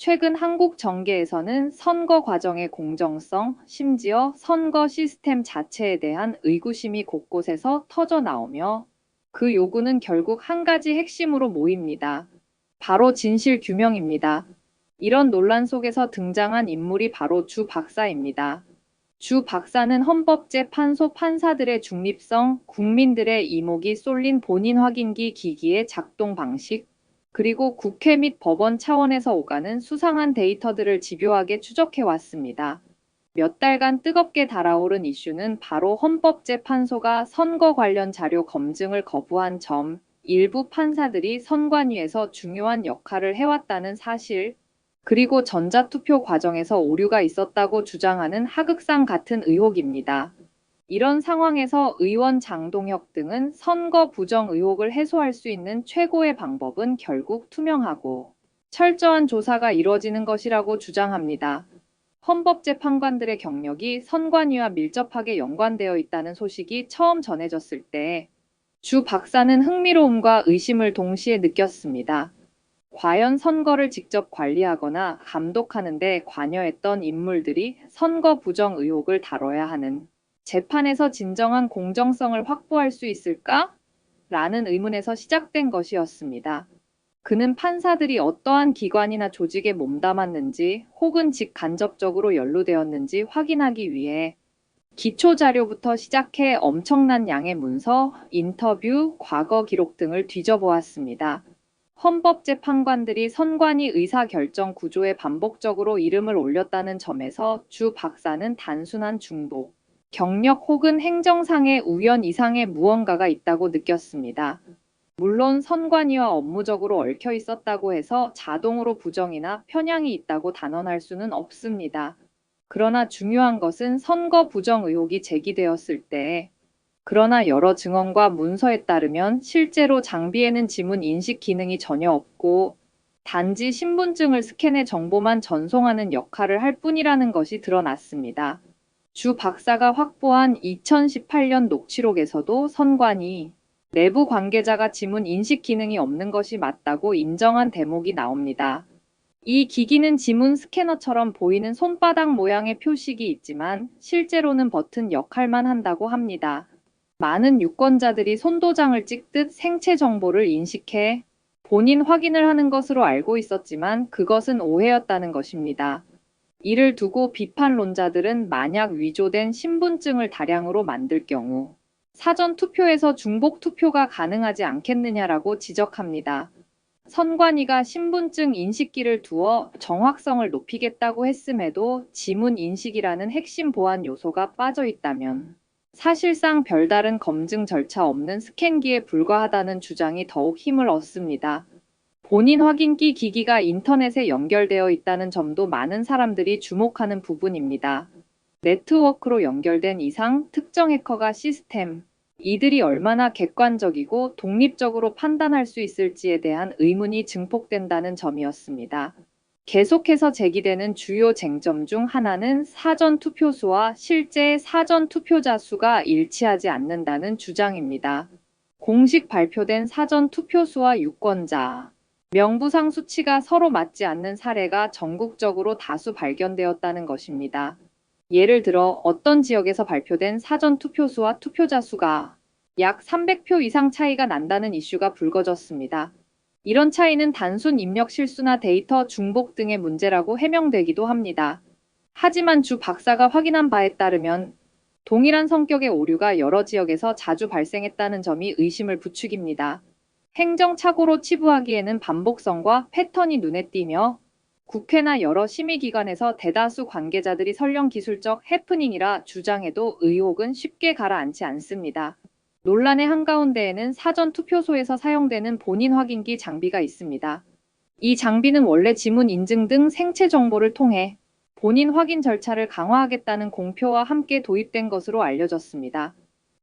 최근 한국 정계에서는 선거 과정의 공정성, 심지어 선거 시스템 자체에 대한 의구심이 곳곳에서 터져 나오며 그 요구는 결국 한 가지 핵심으로 모입니다. 바로 진실 규명입니다. 이런 논란 속에서 등장한 인물이 바로 주 박사입니다. 주 박사는 헌법재판소 판사들의 중립성, 국민들의 이목이 쏠린 본인 확인기 기기의 작동 방식, 그리고 국회 및 법원 차원에서 오가는 수상한 데이터들을 집요하게 추적해 왔습니다. 몇 달간 뜨겁게 달아오른 이슈는 바로 헌법재판소가 선거 관련 자료 검증을 거부한 점, 일부 판사들이 선관위에서 중요한 역할을 해왔다는 사실, 그리고 전자투표 과정에서 오류가 있었다고 주장하는 하극상 같은 의혹입니다. 이런 상황에서 의원 장동혁 등은 선거 부정 의혹을 해소할 수 있는 최고의 방법은 결국 투명하고 철저한 조사가 이루어지는 것이라고 주장합니다. 헌법재판관들의 경력이 선관위와 밀접하게 연관되어 있다는 소식이 처음 전해졌을 때 주 박사는 흥미로움과 의심을 동시에 느꼈습니다. 과연 선거를 직접 관리하거나 감독하는 데 관여했던 인물들이 선거 부정 의혹을 다뤄야 하는 재판에서 진정한 공정성을 확보할 수 있을까? 라는 의문에서 시작된 것이었습니다. 그는 판사들이 어떠한 기관이나 조직에 몸담았는지 혹은 직간접적으로 연루되었는지 확인하기 위해 기초 자료부터 시작해 엄청난 양의 문서, 인터뷰, 과거 기록 등을 뒤져보았습니다. 헌법재판관들이 선관위 의사결정 구조에 반복적으로 이름을 올렸다는 점에서 주 박사는 단순한 중복, 경력 혹은 행정상의 우연 이상의 무언가가 있다고 느꼈습니다. 물론 선관위와 업무적으로 얽혀 있었다고 해서 자동으로 부정이나 편향이 있다고 단언할 수는 없습니다. 그러나 중요한 것은 선거 부정 의혹이 제기되었을 때 그러나 여러 증언과 문서에 따르면 실제로 장비에는 지문 인식 기능이 전혀 없고 단지 신분증을 스캔해 정보만 전송하는 역할을 할 뿐이라는 것이 드러났습니다. 주 박사가 확보한 2018년 녹취록에서도 선관위 내부 관계자가 지문 인식 기능이 없는 것이 맞다고 인정한 대목이 나옵니다. 이 기기는 지문 스캐너처럼 보이는 손바닥 모양의 표식이 있지만 실제로는 버튼 역할만 한다고 합니다. 많은 유권자들이 손도장을 찍듯 생체 정보를 인식해 본인 확인을 하는 것으로 알고 있었지만 그것은 오해였다는 것입니다. 이를 두고 비판론자들은 만약 위조된 신분증을 다량으로 만들 경우 사전 투표에서 중복 투표가 가능하지 않겠느냐라고 지적합니다. 선관위가 신분증 인식기를 두어 정확성을 높이겠다고 했음에도 지문 인식이라는 핵심 보안 요소가 빠져 있다면 사실상 별다른 검증 절차 없는 스캔기에 불과하다는 주장이 더욱 힘을 얻습니다. 본인 확인기 기기가 인터넷에 연결되어 있다는 점도 많은 사람들이 주목하는 부분입니다. 네트워크로 연결된 이상 특정 해커가 시스템, 이들이 얼마나 객관적이고 독립적으로 판단할 수 있을지에 대한 의문이 증폭된다는 점이었습니다. 계속해서 제기되는 주요 쟁점 중 하나는 사전 투표수와 실제 사전 투표자 수가 일치하지 않는다는 주장입니다. 공식 발표된 사전 투표수와 유권자 명부상 수치가 서로 맞지 않는 사례가 전국적으로 다수 발견되었다는 것입니다. 예를 들어 어떤 지역에서 발표된 사전 투표수와 투표자 수가 약 300표 이상 차이가 난다는 이슈가 불거졌습니다. 이런 차이는 단순 입력 실수나 데이터 중복 등의 문제라고 해명되기도 합니다. 하지만 주 박사가 확인한 바에 따르면 동일한 성격의 오류가 여러 지역에서 자주 발생했다는 점이 의심을 부추깁니다. 행정착오로 치부하기에는 반복성과 패턴이 눈에 띄며 국회나 여러 심의기관에서 대다수 관계자들이 설령 기술적 해프닝이라 주장해도 의혹은 쉽게 가라앉지 않습니다. 논란의 한가운데에는 사전 투표소에서 사용되는 본인 확인기 장비가 있습니다. 이 장비는 원래 지문 인증 등 생체 정보를 통해 본인 확인 절차를 강화하겠다는 공표와 함께 도입된 것으로 알려졌습니다.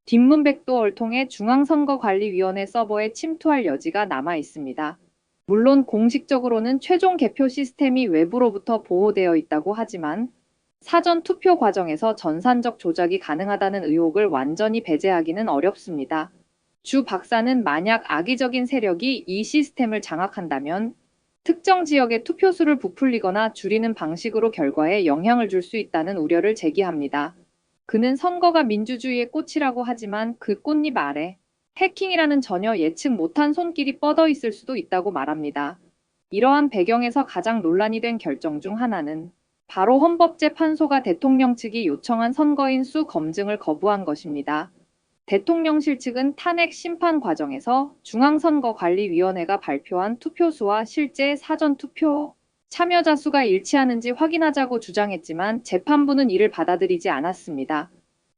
뒷문백도어를 통해 중앙선거관리위원회 서버에 침투할 여지가 남아 있습니다. 물론 공식적으로는 최종 개표 시스템이 외부로부터 보호되어 있다고 하지만 사전 투표 과정에서 전산적 조작이 가능하다는 의혹을 완전히 배제하기는 어렵습니다. 주 박사는 만약 악의적인 세력이 이 시스템을 장악한다면 특정 지역의 투표수를 부풀리거나 줄이는 방식으로 결과에 영향을 줄 수 있다는 우려를 제기합니다. 그는 선거가 민주주의의 꽃이라고 하지만 그 꽃잎 아래 해킹이라는 전혀 예측 못한 손길이 뻗어 있을 수도 있다고 말합니다. 이러한 배경에서 가장 논란이 된 결정 중 하나는 바로 헌법재판소가 대통령 측이 요청한 선거인 수 검증을 거부한 것입니다. 대통령실 측은 탄핵 심판 과정에서 중앙선거관리위원회가 발표한 투표수와 실제 사전투표 참여자 수가 일치하는지 확인하자고 주장했지만 재판부는 이를 받아들이지 않았습니다.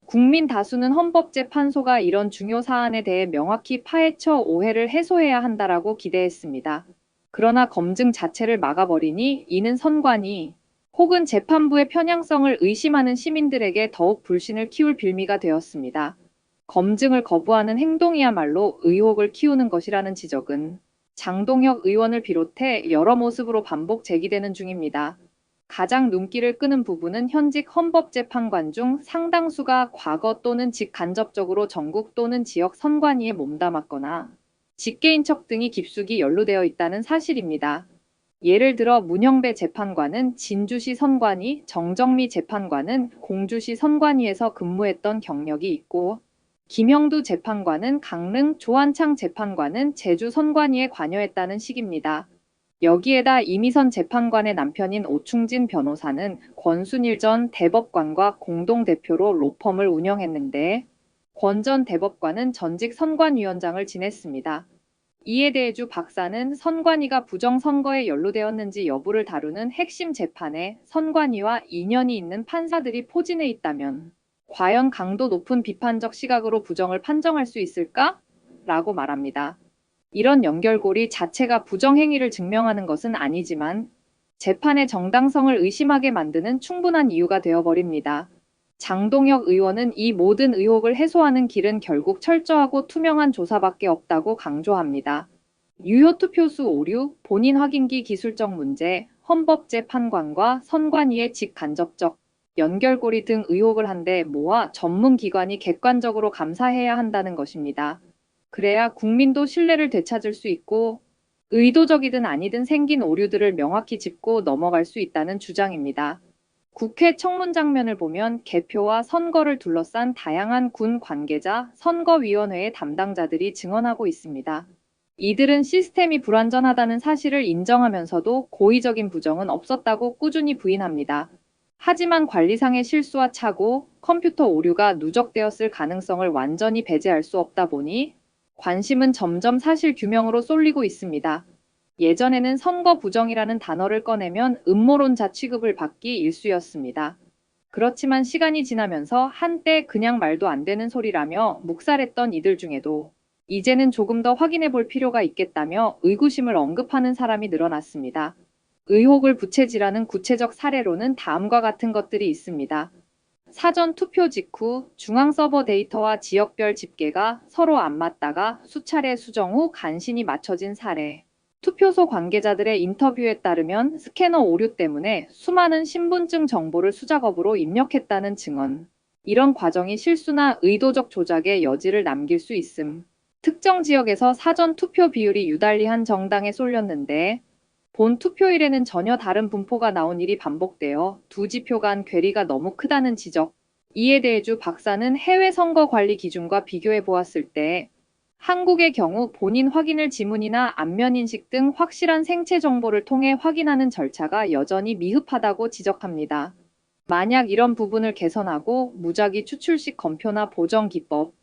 국민 다수는 헌법재판소가 이런 중요 사안에 대해 명확히 파헤쳐 오해를 해소해야 한다라고 기대했습니다. 그러나 검증 자체를 막아버리니 이는 선관위 혹은 재판부의 편향성을 의심하는 시민들에게 더욱 불신을 키울 빌미가 되었습니다. 검증을 거부하는 행동이야말로 의혹을 키우는 것이라는 지적은 장동혁 의원을 비롯해 여러 모습으로 반복 제기되는 중입니다. 가장 눈길을 끄는 부분은 현직 헌법재판관 중 상당수가 과거 또는 직간접적으로 전국 또는 지역 선관위에 몸담았거나 직계인척 등이 깊숙이 연루되어 있다는 사실입니다. 예를 들어 문형배 재판관은 진주시 선관위, 정정미 재판관은 공주시 선관위에서 근무했던 경력이 있고 김형두 재판관은 강릉, 조한창 재판관은 제주 선관위에 관여했다는 식입니다. 여기에다 이미선 재판관의 남편인 오충진 변호사는 권순일 전 대법관과 공동대표로 로펌을 운영했는데 권 전 대법관은 전직 선관위원장을 지냈습니다. 이에 대해 주 박사는 선관위가 부정선거에 연루되었는지 여부를 다루는 핵심 재판에 선관위와 인연이 있는 판사들이 포진해 있다면 과연 강도 높은 비판적 시각으로 부정을 판정할 수 있을까? 라고 말합니다. 이런 연결고리 자체가 부정행위를 증명하는 것은 아니지만 재판의 정당성을 의심하게 만드는 충분한 이유가 되어버립니다. 장동혁 의원은 이 모든 의혹을 해소하는 길은 결국 철저하고 투명한 조사밖에 없다고 강조합니다. 유효 투표수 오류, 본인 확인기 기술적 문제, 헌법재판관과 선관위의 직간접적 연결고리 등 의혹을 한데 모아 전문기관이 객관적으로 감사해야 한다는 것입니다. 그래야 국민도 신뢰를 되찾을 수 있고 의도적이든 아니든 생긴 오류들을 명확히 짚고 넘어갈 수 있다는 주장입니다. 국회 청문 장면을 보면 개표와 선거를 둘러싼 다양한 군 관계자, 선거위원회의 담당자들이 증언하고 있습니다. 이들은 시스템이 불완전하다는 사실을 인정하면서도 고의적인 부정은 없었다고 꾸준히 부인합니다. 하지만 관리상의 실수와 착오, 컴퓨터 오류가 누적되었을 가능성을 완전히 배제할 수 없다 보니 관심은 점점 사실 규명으로 쏠리고 있습니다. 예전에는 선거 부정이라는 단어를 꺼내면 음모론자 취급을 받기 일쑤였습니다. 그렇지만 시간이 지나면서 한때 그냥 말도 안 되는 소리라며 묵살했던 이들 중에도 이제는 조금 더 확인해 볼 필요가 있겠다며 의구심을 언급하는 사람이 늘어났습니다. 의혹을 부채질하는 구체적 사례로는 다음과 같은 것들이 있습니다. 사전 투표 직후 중앙 서버 데이터와 지역별 집계가 서로 안 맞다가 수차례 수정 후 간신히 맞춰진 사례. 투표소 관계자들의 인터뷰에 따르면 스캐너 오류 때문에 수많은 신분증 정보를 수작업으로 입력했다는 증언. 이런 과정이 실수나 의도적 조작의 여지를 남길 수 있음. 특정 지역에서 사전 투표 비율이 유달리한 정당에 쏠렸는데 본 투표일에는 전혀 다른 분포가 나온 일이 반복되어 두 지표 간 괴리가 너무 크다는 지적. 이에 대해 주 박사는 해외 선거 관리 기준과 비교해 보았을 때 한국의 경우 본인 확인을 지문이나 안면 인식 등 확실한 생체 정보를 통해 확인하는 절차가 여전히 미흡하다고 지적합니다. 만약 이런 부분을 개선하고 무작위 추출식 검표나 보정 기법,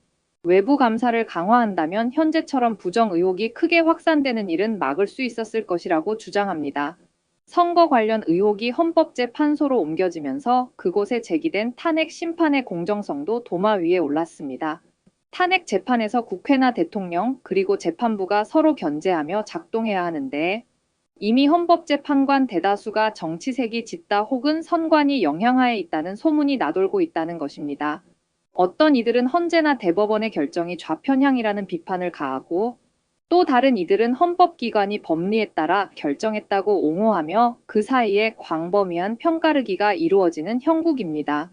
외부 감사를 강화한다면 현재처럼 부정 의혹이 크게 확산되는 일은 막을 수 있었을 것이라고 주장합니다. 선거 관련 의혹이 헌법재판소로 옮겨지면서 그곳에 제기된 탄핵 심판의 공정성도 도마 위에 올랐습니다. 탄핵 재판에서 국회나 대통령 그리고 재판부가 서로 견제하며 작동해야 하는데 이미 헌법재판관 대다수가 정치색이 짙다 혹은 선관위 영향하에 있다는 소문이 나돌고 있다는 것입니다. 어떤 이들은 헌재나 대법원의 결정이 좌편향이라는 비판을 가하고 또 다른 이들은 헌법기관이 법리에 따라 결정했다고 옹호하며 그 사이에 광범위한 편가르기가 이루어지는 형국입니다.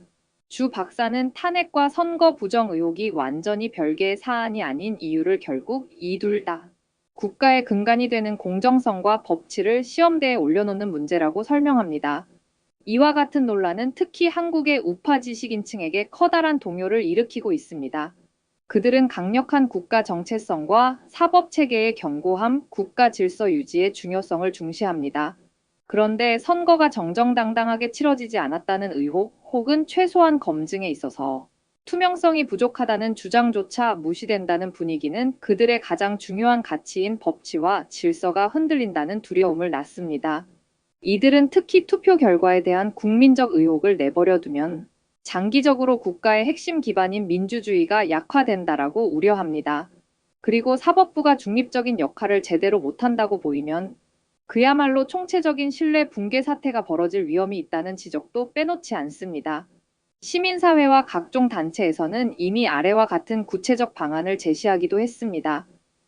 주 박사는 탄핵과 선거 부정 의혹이 완전히 별개의 사안이 아닌 이유를 결국 이 둘 다 국가의 근간이 되는 공정성과 법치를 시험대에 올려놓는 문제라고 설명합니다. 이와 같은 논란은 특히 한국의 우파 지식인층에게 커다란 동요를 일으키고 있습니다. 그들은 강력한 국가 정체성과 사법체계의 견고함, 국가 질서 유지의 중요성을 중시합니다. 그런데 선거가 정정당당하게 치러지지 않았다는 의혹 혹은 최소한 검증에 있어서 투명성이 부족하다는 주장조차 무시된다는 분위기는 그들의 가장 중요한 가치인 법치와 질서가 흔들린다는 두려움을 낳습니다. 이들은 특히 투표 결과에 대한 국민적 의혹을 내버려 두면 장기적으로 국가의 핵심 기반인 민주주의가 약화된다라고 우려합니다. 그리고 사법부가 중립적인 역할을 제대로 못한다고 보이면 그야말로 총체적인 신뢰 붕괴 사태가 벌어질 위험이 있다는 지적도 빼놓지 않습니다. 시민사회와 각종 단체에서는 이미 아래와 같은 구체적 방안을 제시하기도 했습니다.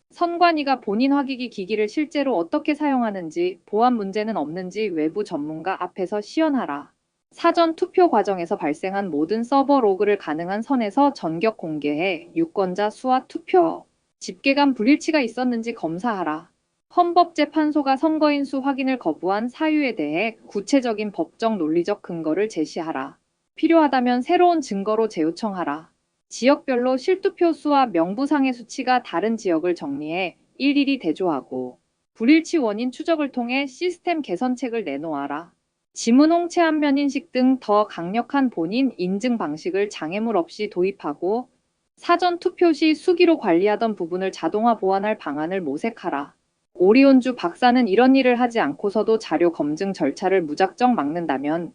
선관위가 본인 확인기 기기를 실제로 어떻게 사용하는지, 보안 문제는 없는지 외부 전문가 앞에서 시연하라. 사전 투표 과정에서 발생한 모든 서버 로그를 가능한 선에서 전격 공개해 유권자 수와 투표, 집계 간 불일치가 있었는지 검사하라. 헌법재판소가 선거인 수 확인을 거부한 사유에 대해 구체적인 법적 논리적 근거를 제시하라. 필요하다면 새로운 증거로 재요청하라. 지역별로 실투표 수와 명부상의 수치가 다른 지역을 정리해 일일이 대조하고 불일치 원인 추적을 통해 시스템 개선책을 내놓아라. 지문 홍채 안면 인식 등 더 강력한 본인 인증 방식을 장애물 없이 도입하고 사전 투표 시 수기로 관리하던 부분을 자동화 보완할 방안을 모색하라. 오리온주 박사는 이런 일을 하지 않고서도 자료 검증 절차를 무작정 막는다면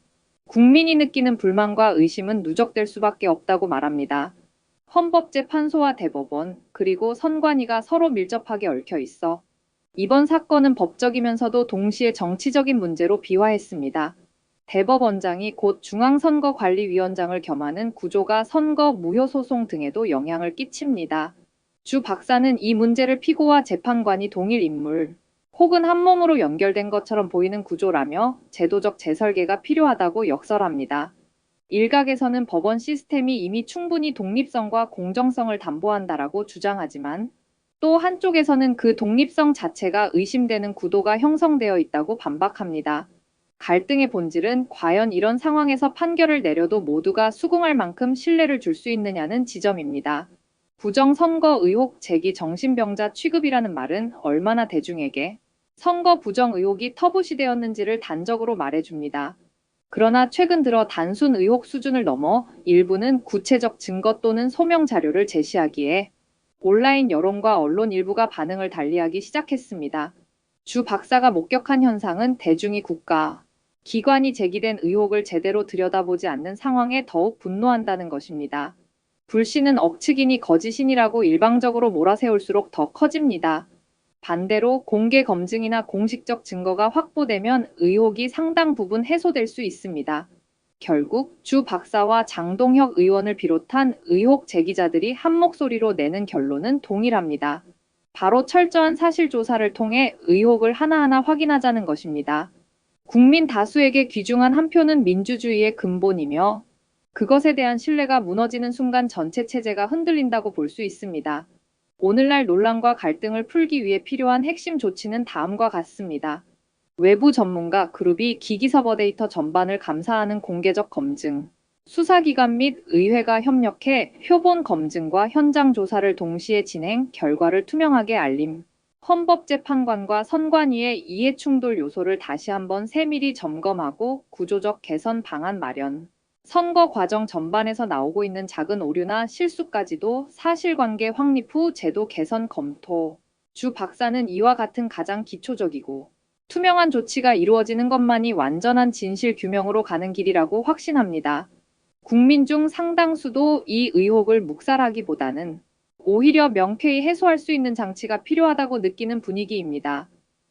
국민이 느끼는 불만과 의심은 누적될 수밖에 없다고 말합니다. 헌법재판소와 대법원, 그리고 선관위가 서로 밀접하게 얽혀 있어 이번 사건은 법적이면서도 동시에 정치적인 문제로 비화했습니다. 대법원장이 곧 중앙선거관리위원장을 겸하는 구조가 선거 무효소송 등에도 영향을 끼칩니다. 주 박사는 이 문제를 피고와 재판관이 동일 인물, 혹은 한 몸으로 연결된 것처럼 보이는 구조라며 제도적 재설계가 필요하다고 역설합니다. 일각에서는 법원 시스템이 이미 충분히 독립성과 공정성을 담보한다라고 주장하지만 또 한쪽에서는 그 독립성 자체가 의심되는 구도가 형성되어 있다고 반박합니다. 갈등의 본질은 과연 이런 상황에서 판결을 내려도 모두가 수긍할 만큼 신뢰를 줄 수 있느냐는 지점입니다. 부정선거 의혹 제기 정신병자 취급이라는 말은 얼마나 대중에게 선거 부정 의혹이 터부시되었는지를 단적으로 말해줍니다. 그러나 최근 들어 단순 의혹 수준을 넘어 일부는 구체적 증거 또는 소명 자료를 제시하기에 온라인 여론과 언론 일부가 반응을 달리하기 시작했습니다. 주 박사가 목격한 현상은 대중이 국가, 기관이 제기된 의혹을 제대로 들여다보지 않는 상황에 더욱 분노한다는 것입니다. 불신은 억측이니 거짓이니라고 일방적으로 몰아세울수록 더 커집니다. 반대로 공개 검증이나 공식적 증거가 확보되면 의혹이 상당 부분 해소될 수 있습니다. 결국 주 박사와 장동혁 의원을 비롯한 의혹 제기자들이 한 목소리로 내는 결론은 동일합니다. 바로 철저한 사실 조사를 통해 의혹을 하나하나 확인하자는 것입니다. 국민 다수에게 귀중한 한 표는 민주주의의 근본이며 그것에 대한 신뢰가 무너지는 순간 전체 체제가 흔들린다고 볼 수 있습니다. 오늘날 논란과 갈등을 풀기 위해 필요한 핵심 조치는 다음과 같습니다. 외부 전문가 그룹이 기기 서버 데이터 전반을 감사하는 공개적 검증, 수사기관 및 의회가 협력해 표본 검증과 현장 조사를 동시에 진행, 결과를 투명하게 알림, 헌법재판관과 선관위의 이해충돌 요소를 다시 한번 세밀히 점검하고 구조적 개선 방안 마련, 선거 과정 전반에서 나오고 있는 작은 오류나 실수까지도 사실관계 확립 후 제도 개선 검토. 주 박사는 이와 같은 가장 기초적이고 투명한 조치가 이루어지는 것만이 완전한 진실 규명으로 가는 길이라고 확신합니다. 국민 중 상당수도 이 의혹을 묵살하기보다는 오히려 명쾌히 해소할 수 있는 장치가 필요하다고 느끼는 분위기입니다.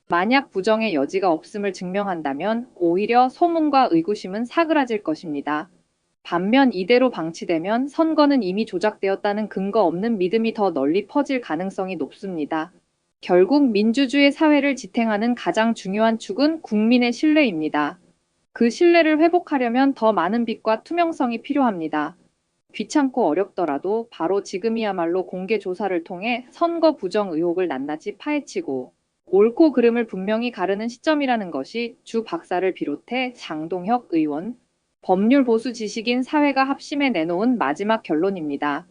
만약 부정의 여지가 없음을 증명한다면 오히려 소문과 의구심은 사그라질 것입니다. 반면 이대로 방치되면 선거는 이미 조작되었다는 근거 없는 믿음이 더 널리 퍼질 가능성이 높습니다. 결국 민주주의 사회를 지탱하는 가장 중요한 축은 국민의 신뢰입니다. 그 신뢰를 회복하려면 더 많은 빛과 투명성이 필요합니다. 귀찮고 어렵더라도 바로 지금이야말로 공개 조사를 통해 선거 부정 의혹을 낱낱이 파헤치고 옳고 그름을 분명히 가르는 시점이라는 것이 주 박사를 비롯해 장동혁 의원, 법률 보수 지식인 사회가 합심해 내놓은 마지막 결론입니다.